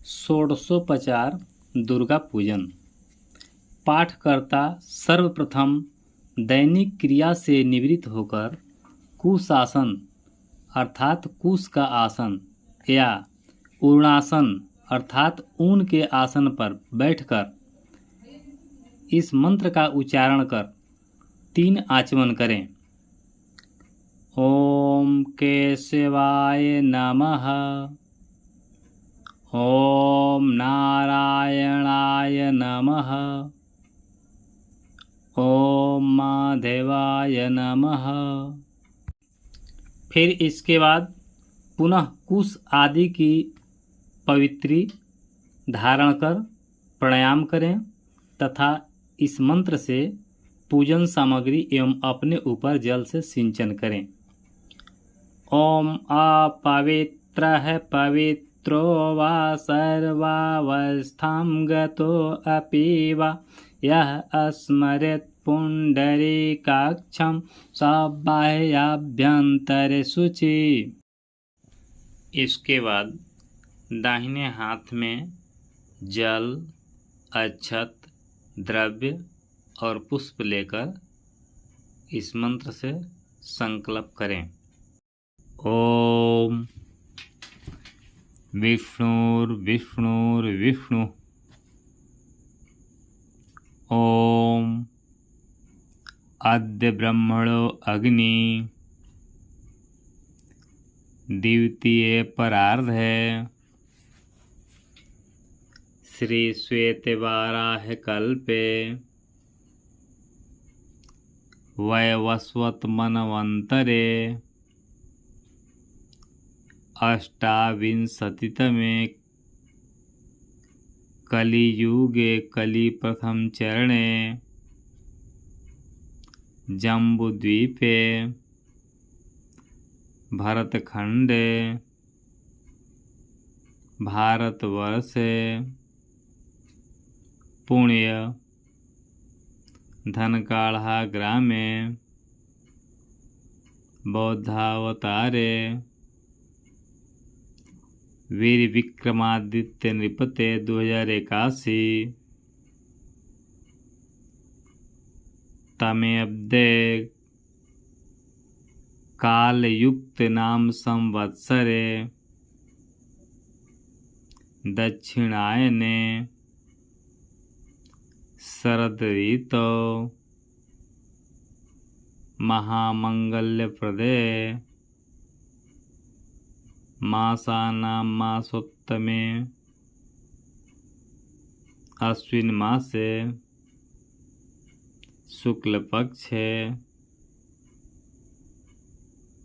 षोडशोपचार दुर्गा पूजन। पाठकर्ता सर्वप्रथम दैनिक क्रिया से निवृत्त होकर कुशासन अर्थात कुश का आसन या उर्णासन अर्थात ऊन के आसन पर बैठकर इस मंत्र का उच्चारण कर 3 आचमन करें। ओम केशवाय नमः, ओम नारायणाय नमः, ओम माधवाय नमः। फिर इसके बाद पुनः कुश आदि की पवित्री धारण कर प्राणायाम करें तथा इस मंत्र से पूजन सामग्री एवं अपने ऊपर जल से सिंचन करें। ओम अपवित्रः पवित्रो वा सर्वावस्थां गतो अपि वा यः स्मरेत् पुण्डरीकाक्षं स बाह्याभ्यंतरे शुचि। इसके बाद दाहिने हाथ में जल, अक्षत, द्रव्य और पुष्प लेकर इस मंत्र से संकल्प करें। ओम विष्णुर्विष्णुर्विष्णु, ओम अद्य ब्रह्मणो अग्नि, द्वितीय परार्धे श्री श्वेतवाराह कल्पे वैवस्वत मनवंतरे अष्टाविंशतितमे कलियुगे कलि प्रथम चरणे जम्बुद्वीपे भरतखंडे भारतवर्षे पुण्य धनकाढ़ा ग्रामे बौद्धावतारे वीर विक्रमादित्य नृपते 2081 तमे अब्दे कालयुक्त नाम संवत्सरे दक्षिणायने शरद ऋतो महामंगल्यप्रदे मासानां मासोत्तमे अश्विन मासे शुक्ल पक्षे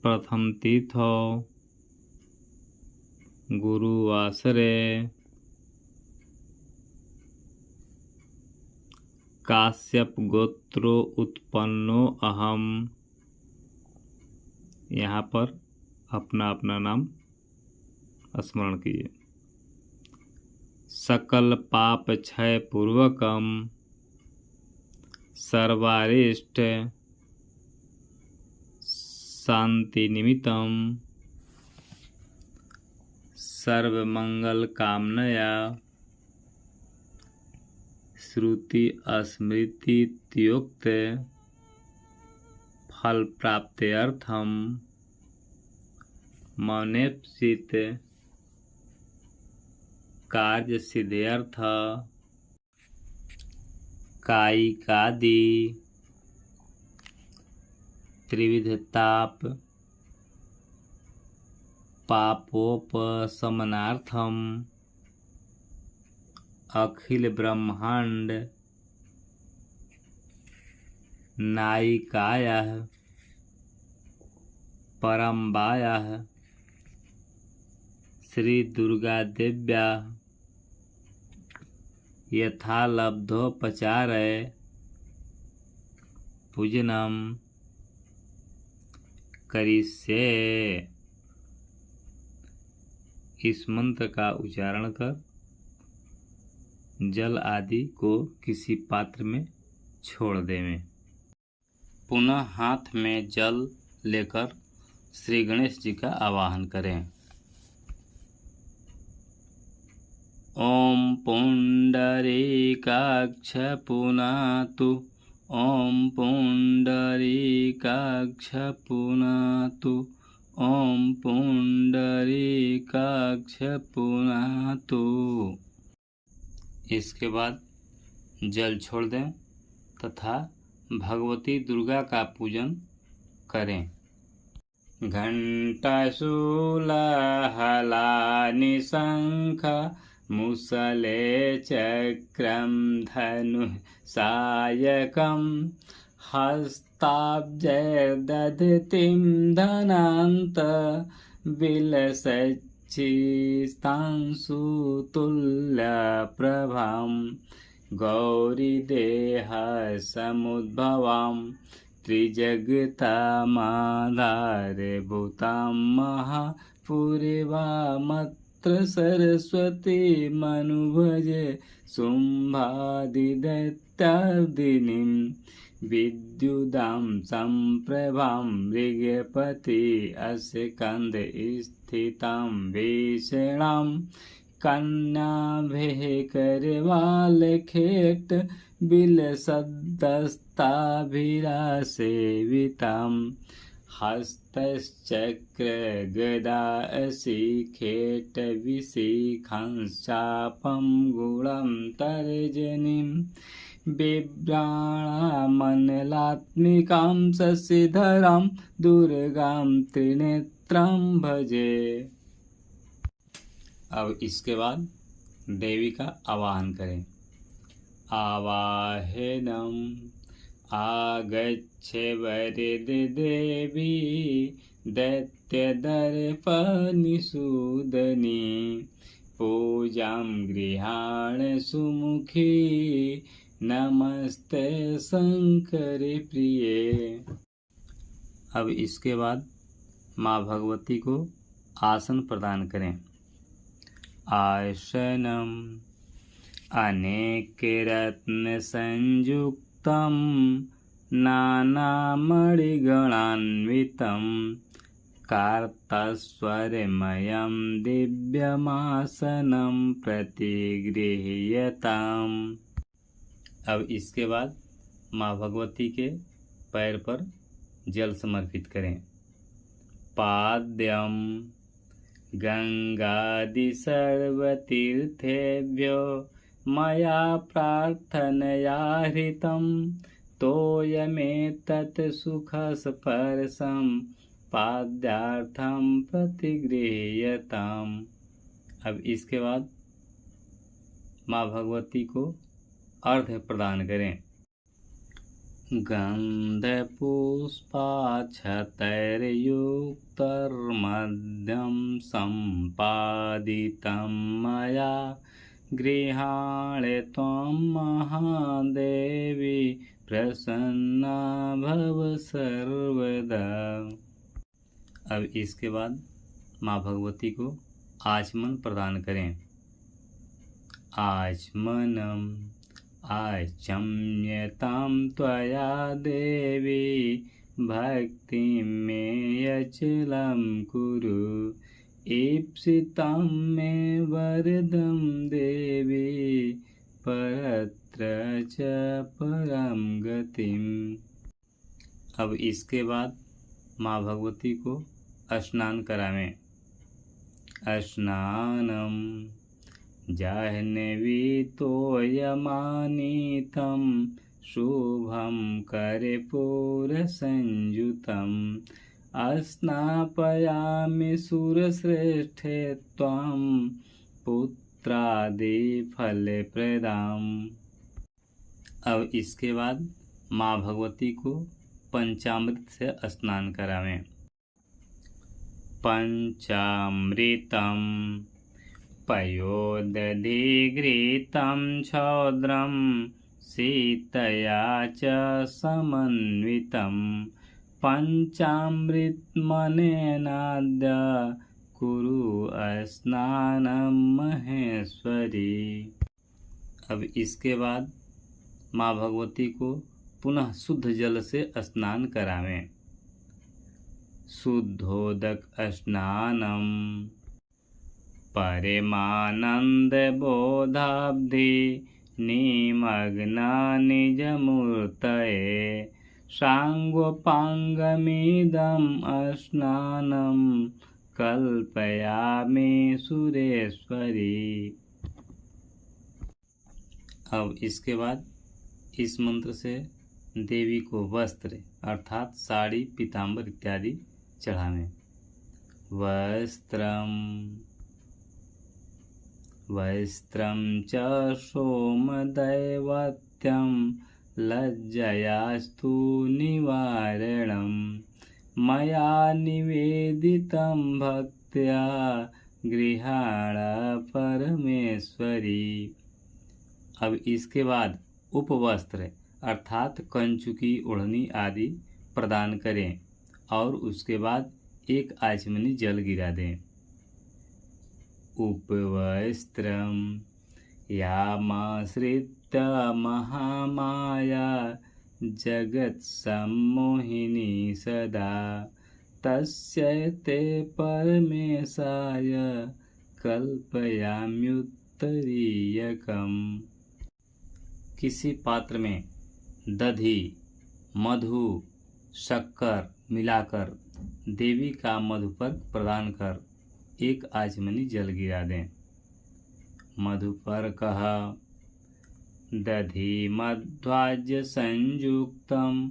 प्रथम तिथौ गुरुवासरे काश्यप गोत्रो उत्पन्नो अहम। यहाँ पर अपना अपना नाम स्मरण कीजिए। सकल पाप क्षय पूर्वकम सर्वारिष्ट शांति निमित्तम सर्वमंगल कामनया श्रुति स्मृति युक्त फल प्राप्त्यर्थम मनेप्सित कार्य सिद्ध्यर्थ कायिकादि त्रिविधताप पापोपशमनार्थम अखिल ब्रह्मांड नायिकायाः परम्बायाः श्री दुर्गा देव्याः यथालब्धोपचारे पूजनम करिष्ये। इस मंत्र का उच्चारण कर जल आदि को किसी पात्र में छोड़ देवें। पुनः हाथ में जल लेकर श्री गणेश जी का आवाहन करें। ॐ पुण्डरीकाक्ष पुनातु। ॐ पुण्डरीकाक्ष पुनातु। ॐ पुण्डरीकाक्ष पुनातु। इसके बाद जल छोड़ दें तथा भगवती दुर्गा का पूजन करें। घंटाशूलहलानि शंख मुसले चक्रं धनुः सायकं हस्ताब्जैर्दधतिं धनान्त विलसच्चिस्तांशुतुल्यप्रभां गौरीदेहसमुद्भवां त्रिजगतामाधारभूतां महापुरीवामत्र सरस्वतीमनुभजे शुम्भादिदैत्यार्दिनीं विद्युदां सम्प्रभां मृगपति अस्य स्कन्धे स्थितां भीषणां कन्याभिः करवालखेट बिलसद्दस्ताभिरासेवितां हस्तश्चक्रगदाशिखेटविशिखांश्चापं गुणं तर्जनीं बिभ्राणामनलात्मिकां शशिधरां दुर्गां त्रिनेत्रां भजे। अब इसके बाद देवी का आवाहन करें। आवाहनम आगच्छ वरदे देवी दैत्यदर्पनिषूदनी पूजां गृहाण सुमुखी नमस्ते शंकरी प्रिये। अब इसके बाद माँ भगवती को आसन प्रदान करें। आसनम अनेकरत्नसंयुक्तं नानामणिगणान्वितं कार्तस्वरमयं दिव्यमासनं प्रतिगृह्यताम्। अब इसके बाद माँ भगवती के पैर पर जल समर्पित करें। पाद्यम गंगादि सर्वतीर्थेभ्यो मया प्रार्थनया हृतं तोयमेतत् सुखस्पर्शं पाद्यार्थं प्रतिगृह्यताम्। अब इसके बाद माँ भगवती को अर्घ्य प्रदान करें। गन्धपुष्पाक्षतैर्युक्तर्मध्यं सम्पादितं मया गृहाणे त्वं महादेवी प्रसन्ना भव सर्वदा। अब इसके बाद माँ भगवती को आचमन प्रदान करें। आचमनम आचम्यतां त्वया देवी भक्तिं मे अचलं कुरु ईप्सितां मे वरदं देवी परत्र च परं गतिम्। अब इसके बाद माँ भगवती को स्नान करावें। स्नानम जाह्नवीतोयमानीतं शुभं कर्पूरसंयुतं स्नापयामि सुरश्रेष्ठे त्वां पुत्रादिफलप्रदाम्। अब इसके बाद माँ भगवती को पंचामृत से स्नान करावें। पंचामृतम पयोदधिघृतं क्षौद्रं सीतया च समन्वितं पंचामृतमनेनाद्य कुरु स्नानं महेश्वरी। अब इसके बाद माँ भगवती को पुनः शुद्ध जल से स्नान करावें। शुद्धोदक स्नानम परमानंद बोधाब्धि निमग्न निजमूर्तये सांगोपांगमिदं स्नानं कल्पयामि सुरेश्वरी। अब इसके बाद इस मंत्र से देवी को वस्त्र अर्थात साड़ी पीताम्बर इत्यादि चढ़ावें। वस्त्रं च सोमदैवत्यं लज्जयास्तु निवारणं मया निवेदितं भक्त्या गृहाण परमेश्वरी। अब इसके बाद उपवस्त्र अर्थात कंचुकी ओढ़नी आदि प्रदान करें और उसके बाद एक आचमनी जल गिरा दें। उपवस्त्रं यामाश्रित्य महामाया जगत्सम्मोहिनी सदा तस्यै ते परमेशाय कल्पयाम्युत्तरीयकम्। किसी पात्र में दधि मधु शक्कर मिलाकर देवी का मधुपर्क प्रदान कर एक आचमनी जल गिरा दें। मधुपर्कः दधि मध्वाज्य संयुक्तं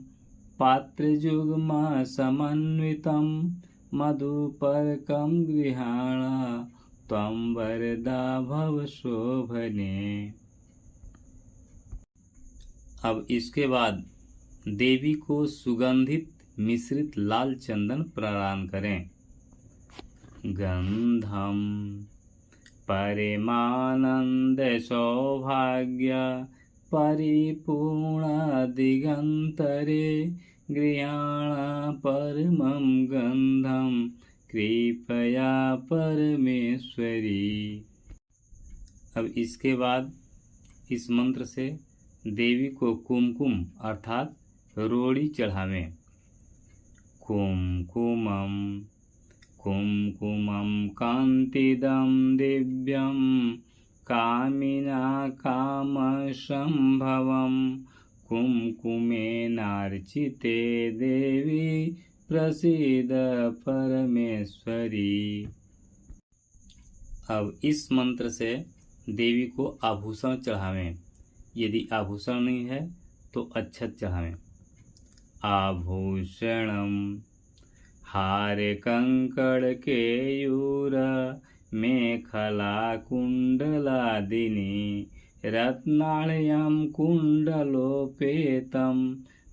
पात्रयुग्म समन्वितं मधुपर्कं गृहाण त्वं वरदा भव शोभने। अब इसके बाद देवी को सुगंधित मिश्रित लाल चंदन प्रदान करें। गंधम परिमानंद सौभाग्य परिपूर्ण दिगंतरे गृहाण परमं गंधम कृपया परमेश्वरी। अब इसके बाद इस मंत्र से देवी को कुमकुम अर्थात रोड़ी चढ़ावें। कुमकुमं कुमकुमं कांतिदं दिव्यं कामिना कामसंभवं कुमकुमेनार्चिते देवी प्रसीद परमेश्वरी। अब इस मंत्र से देवी को आभूषण चढ़ावें। यदि आभूषण नहीं है तो अक्षत चढ़ावें। आभूषणम हार कंकड़ केयूर मेखला कुंडलादिनी रत्नालयं कुंडलोपेतं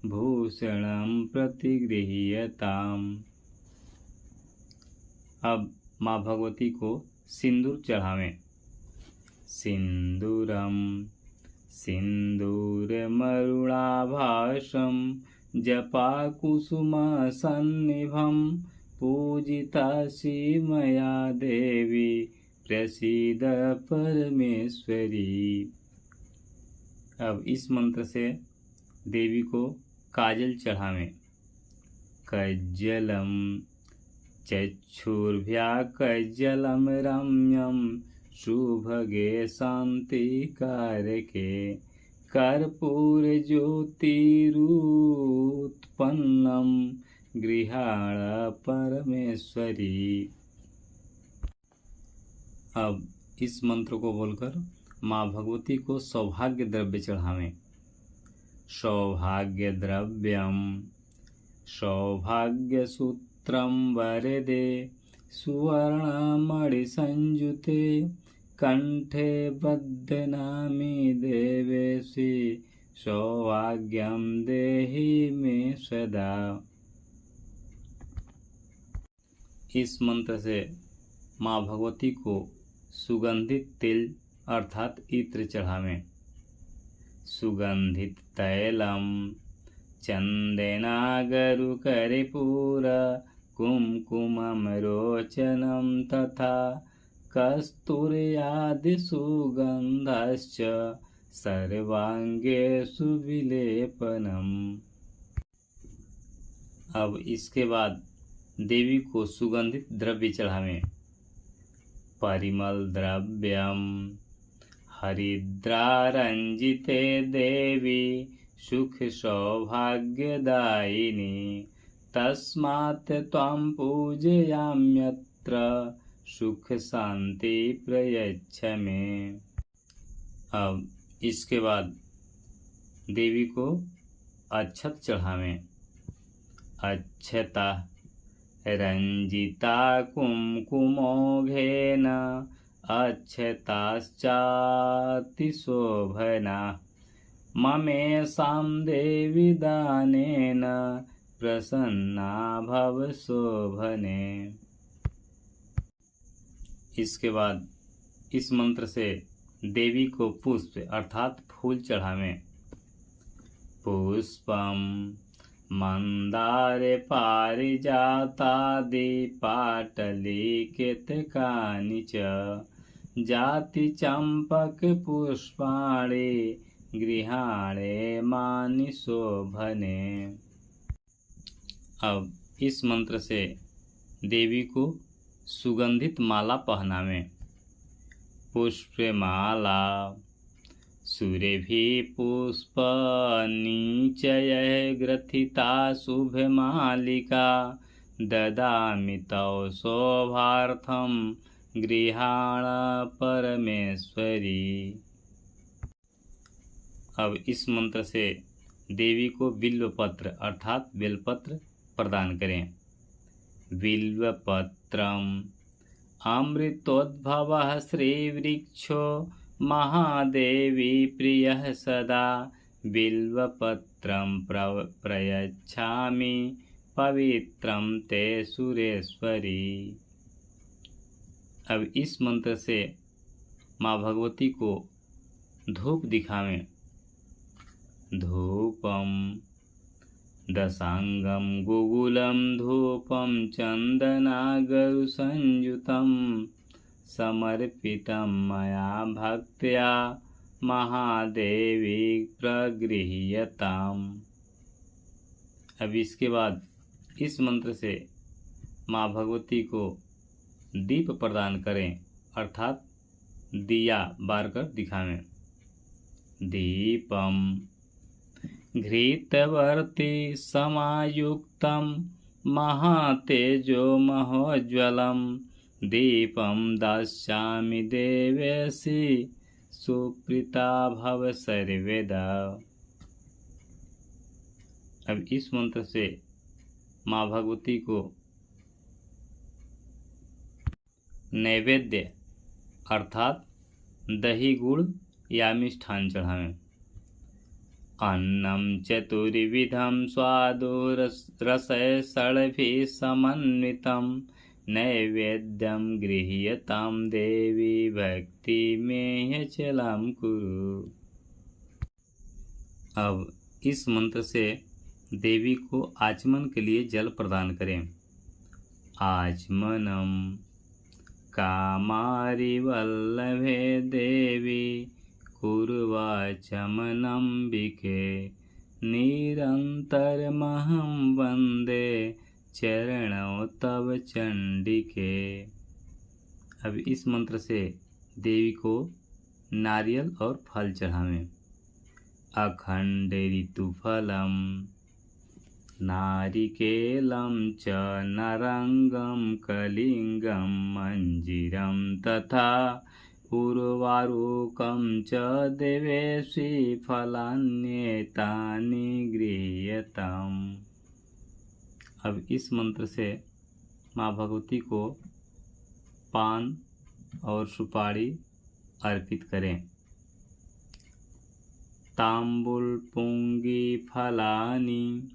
भूषणं प्रतिगृह्यताम्। अब माँ भगवती को सिंदूर चढ़ावें। सिंदूरम सिंदूरमरुणाभासं जपाकुसुमसन्निभं पूजितासि मया देवी प्रसीद परमेश्वरी। अब इस मंत्र से देवी को काजल चढ़ावें। कज्जलम चक्षुर्भ्याकज्जलं रम्यं सुभगे शान्तिकारके कर्पूरज्योतिरुत्पन्नं गृहाण परमेश्वरी। अब इस मंत्र को बोलकर माँ भगवती को सौभाग्य द्रव्य चढ़ावें। सौभाग्य द्रव्यम सौभाग्य सूत्रम वरदे सुवर्णमणिसंयुते कंठे बध्नामि देवेशि सौभाग्यं देहि मे सदा। इस मंत्र से माँ भगवती को सुगंधित तेल अर्थात इत्र चढ़ावें। सुगंधित तैलम चंदनागरुकर्पूर कुमकुमं रोचनं तथा कस्तूर्यादि सुगंधश्च सर्वांगे सुविलेपनम्। अब इसके बाद देवी को सुगंधित द्रव्य चढ़ावें। परिमलद्रव्यं हरिद्रारञ्जिते देवी सुखसौभाग्यदायिनी तस्मात् त्वां पूजयाम्यत्र सुख शांति प्रयच्छ मे। अब इसके बाद देवी को अक्षत चढ़ावें। अक्षता रंजिता कुमकुमौघेन अक्षताश्चातिशोभना ममेषां देवी दानेन प्रसन्ना भव शोभने। इसके बाद इस मंत्र से देवी को पुष्प अर्थात फूल चढ़ावें। पुष्पम मंदारे पारिजातादि पाटली केतकानि च जाति चंपक पुष्पाणि गृहाणे मानि शोभने। अब इस मंत्र से देवी को सुगंधित माला पहनावें। पुष्पमाला सुरेभिः पुष्पनिचयैः ग्रथिता शुभमालिका ददामि तव शोभार्थं गृहाण परमेश्वरी। अब इस मंत्र से देवी को बिल्वपत्र अर्थात बेलपत्र प्रदान करें। बिल्वपत्रम अमृतोद्भवः श्रीवृक्षो महादेवी प्रियः सदा बिल्वपत्रं प्रयच्छामि पवित्रं ते सुरेश्वरी। अब इस मंत्र से माँ भगवती को धूप दिखावें। धूपम दशांगम गुगुलम धूपम चंदनागरु संयुतम समर्पितं मया भक्त्या महादेवी प्रगृह्यताम्। अब इसके बाद इस मंत्र से माँ भगवती को दीप प्रदान करें अर्थात दिया बारकर दिखावें। दीपम घृतवर्ती समायुक्तं महातेजो महोज्ज्वलं दीपं दास्यामि देवेशि सुप्रीता भव सर्वदा। अब इस मंत्र से माँ भगवती को नैवेद्य अर्थात दही गुड़ या मिष्ठान चढ़ावें। अन्नम चतुर्विधम स्वादो रसै षड्भिः समन्वितं नैवेद्यं गृह्यतां देवी भक्ति में चलाम कुरु। अब इस मंत्र से देवी को आचमन के लिए जल प्रदान करें। आचमनम कामारि वल्लभे देवी कुर्वाचमनम्बिके निरन्तरमहं वन्दे चरणों तव चंडिके। अब इस मंत्र से देवी को नारियल और फल चढ़ावें। अखंड ऋतुफलम नारिकेलं च नरंगं कलिंगं मंजीरं तथा उर्वारुकं च देवेशि फलान्येतानि गृह्यताम्। अब इस मंत्र से माँ भगवती को पान और सुपारी अर्पित करें। तांबुल पुंगी फलानि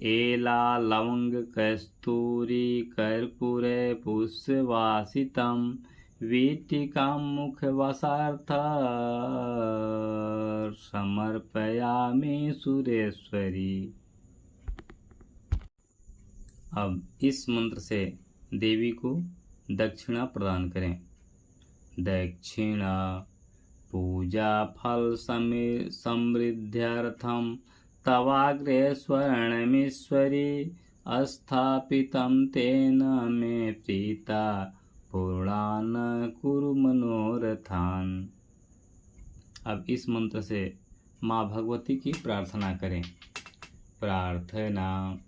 एला लवंग कस्तूरी कर्पूरे पुष्पवासितं वीटिकां मुखवसार्थ समर्पयामि सुरेश्वरी। अब इस मंत्र से देवी को दक्षिणा प्रदान करें। दक्षिणा पूजा फल समृद्ध्यर्थम तवाग्रे स्वर्णमीश्वरी स्थापितं तेन मे प्रीता पूर्णान कुरु मनोरथान। अब इस मंत्र से माँ भगवती की प्रार्थना करें। प्रार्थना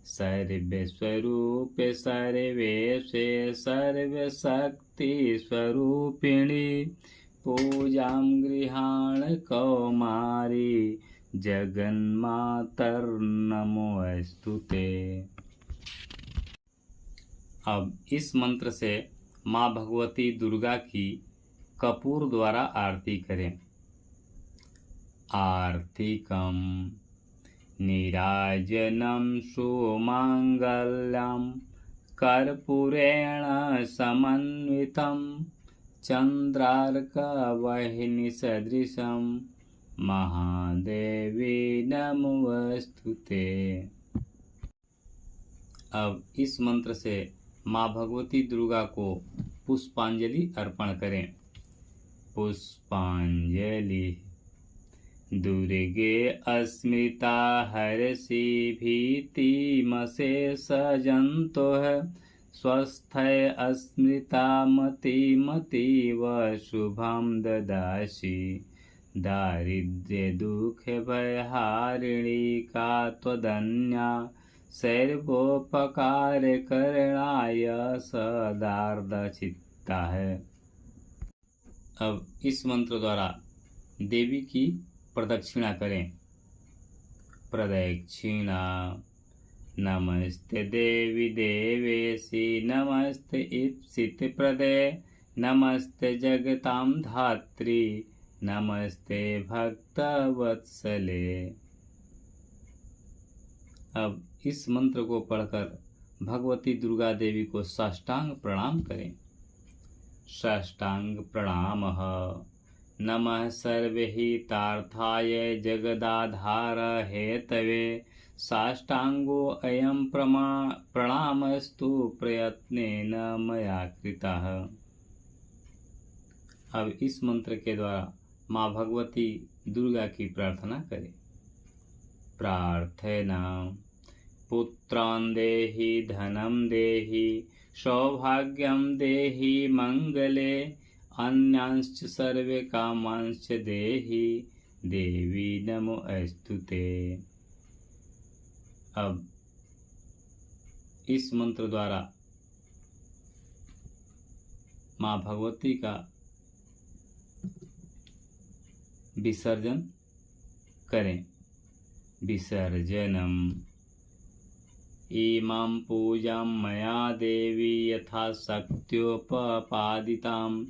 सर्वस्वरूपे सर्वेशे सर्वशक्ति स्वरूपिणी पूजां गृहाण कौमारी जगन्मातर्नमोऽस्तुते। अब इस मंत्र से माँ भगवती दुर्गा की कपूर द्वारा आरती करें। आर्तिकं नीराजनं सुमांगल्यं कर्पूरेण समन्वितं चंद्रार्कवह्निसदृशं महादेवी नमोस्तुते। अब इस मंत्र से माँ भगवती दुर्गा को पुष्पांजलि अर्पण करें। पुष्पांजलि दुर्गे अस्मृता हर्षि भीतिमशेषजन्तोः स्वस्थय अस्मृता मतिमतीव शुभं ददासि दारिद्र्य दुःख भयहारिणी का त्वदन्या सर्वोपकार करणाय सदार्दचित्ता है। अब इस मंत्र द्वारा देवी की प्रदक्षिणा करें। प्रदक्षिणा नमस्ते देवी देवेशी नमस्ते ईप्सित प्रदे नमस्ते जगतां धात्री नमस्ते भक्तवत्सले। अब इस मंत्र को पढ़कर भगवती दुर्गा देवी को साष्टांग प्रणाम करें। साष्टांग प्रणामः। नमः सर्वहितार्थाय जगदाधार हेतवे साष्टांगो अयं प्रणामस्तु प्रयत्नेन मया कृतः। अब इस मंत्र के द्वारा माँ भगवती दुर्गा की प्रार्थना करें। प्रार्थना पुत्रान् देहि धनं देहि सौभाग्यं देहि मंगले अन्यांश्च सर्वे कामांश्च देहि देवी नमोस्तुते। अब इस मंत्र द्वारा माँ भगवती का विसर्जन करें। विसर्जनम इमां पूजां मया देवी यथा शक्त्योपपादितां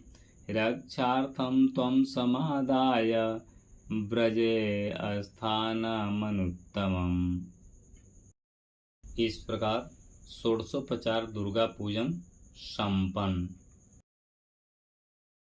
रक्षार्थं त्वं समादाय व्रजे स्थानमनुत्तमम्। इस प्रकार 1650 दुर्गा पूजन संपन्न।